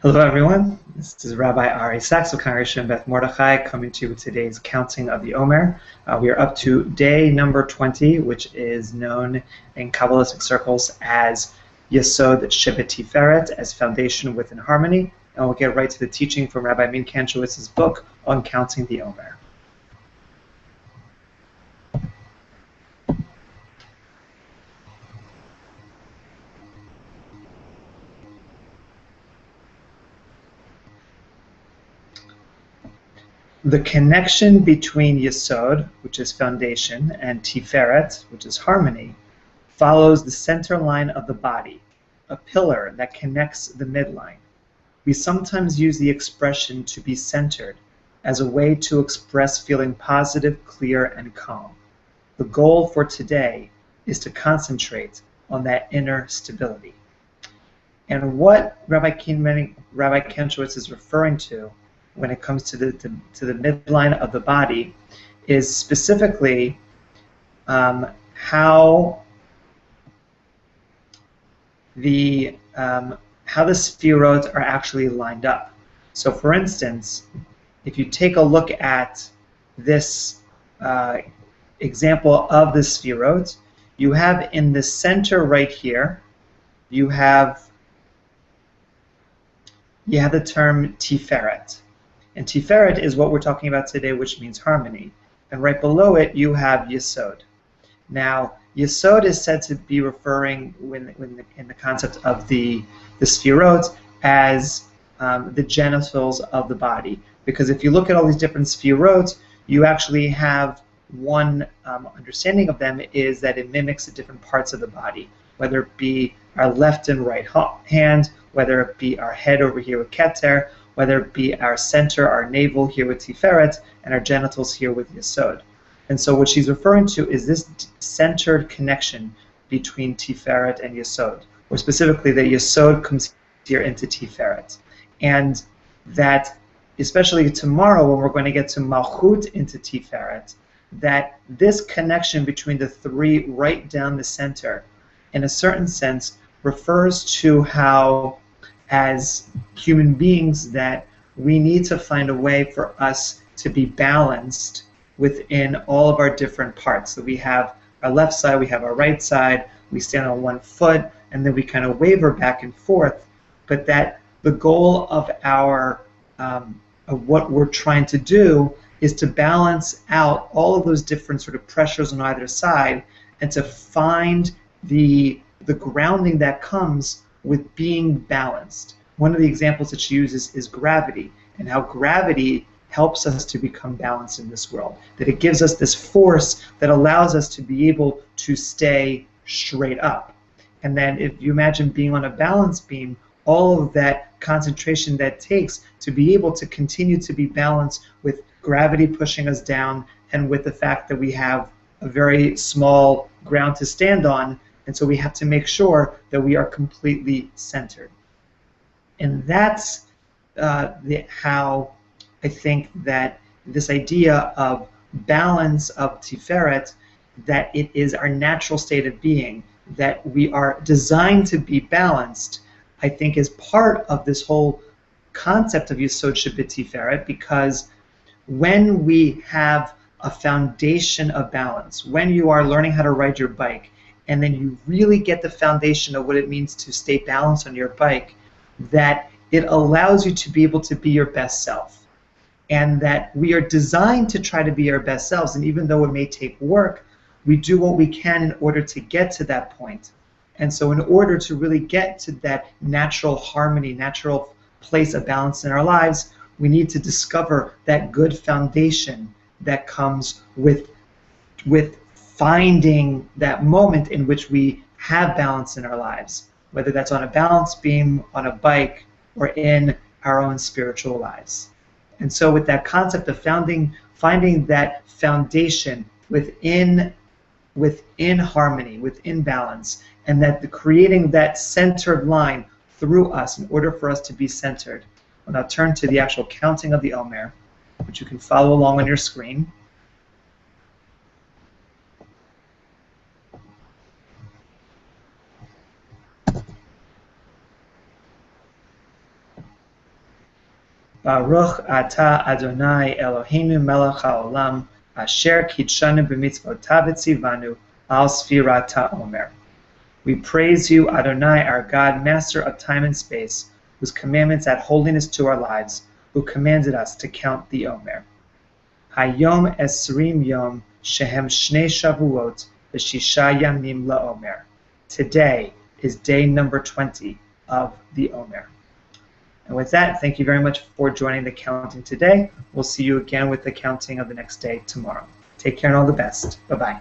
Hello, everyone. This is Rabbi Ari Sachs of Congregation Beth Mordechai coming to you with today's counting of the Omer. We are up to day number 20, which is known in Kabbalistic circles as Yesod Sheb'Tiferet, as foundation within harmony. And we'll get right to the teaching from Rabbi Min Kantrowitz's book on counting the Omer. The connection between Yesod, which is foundation, and Tiferet, which is harmony, follows the center line of the body, a pillar that connects the midline. We sometimes use the expression to be centered as a way to express feeling positive, clear, and calm. The goal for today is to concentrate on that inner stability. And what Rabbi Kantrowitz is referring to when it comes to the midline of the body is specifically how the sefirot are actually lined up. So, for instance, if you take a look at this example of the sefirot, you have in the center right here, you have the term Tiferet. And Tiferet is what we're talking about today, which means harmony. And right below it, you have Yesod. Now, Yesod is said to be referring, in the concept of the sefirot, as the genitals of the body. Because if you look at all these different sefirot, you actually have one understanding of them is that it mimics the different parts of the body, whether it be our left and right hand, whether it be our head over here with Keter, whether it be our center, our navel here with Tiferet, and our genitals here with Yesod. And so what she's referring to is this centered connection between Tiferet and Yesod, or specifically that Yesod comes here into Tiferet. And that, especially tomorrow when we're going to get to Malchut into Tiferet, that this connection between the three right down the center, in a certain sense, refers to how, as human beings, that we need to find a way for us to be balanced within all of our different parts. So we have our left side, we have our right side, we stand on one foot, and then we kind of waver back and forth. But that the goal of of what we're trying to do is to balance out all of those different sort of pressures on either side, and to find the grounding that comes with being balanced. One of the examples that she uses is gravity, and how gravity helps us to become balanced in this world. That it gives us this force that allows us to be able to stay straight up. And then if you imagine being on a balance beam, all of that concentration that takes to be able to continue to be balanced with gravity pushing us down, and with the fact that we have a very small ground to stand on, and so we have to make sure that we are completely centered. And that's how I think that this idea of balance of Tiferet, that it is our natural state of being, that we are designed to be balanced, I think is part of this whole concept of Yesod Sheb'Tiferet, because when we have a foundation of balance, when you are learning how to ride your bike, and then you really get the foundation of what it means to stay balanced on your bike, that it allows you to be able to be your best self. And that we are designed to try to be our best selves, and even though it may take work, we do what we can in order to get to that point. And so in order to really get to that natural harmony, natural place of balance in our lives, we need to discover that good foundation that comes with finding that moment in which we have balance in our lives, whether that's on a balance beam, on a bike, or in our own spiritual lives. And so with that concept of finding that foundation within harmony, within balance, and that creating that centered line through us in order for us to be centered. I'll now turn to the actual counting of the Omer, which you can follow along on your screen. Baruch Ata Adonai Eloheinu Melech HaOlam Asher Kitshanu B'mitzvotav Etzivanu Al Sfirat HaOmer. We praise you, Adonai, our God, Master of time and space, whose commandments add holiness to our lives, who commanded us to count the Omer. Hayom Esrim Yom Shehem Shnei Shavuot V'Shisha Yamim LaOmer. Today is day number 20 of the Omer. And with that, thank you very much for joining the counting today. We'll see you again with the counting of the next day tomorrow. Take care and all the best. Bye-bye.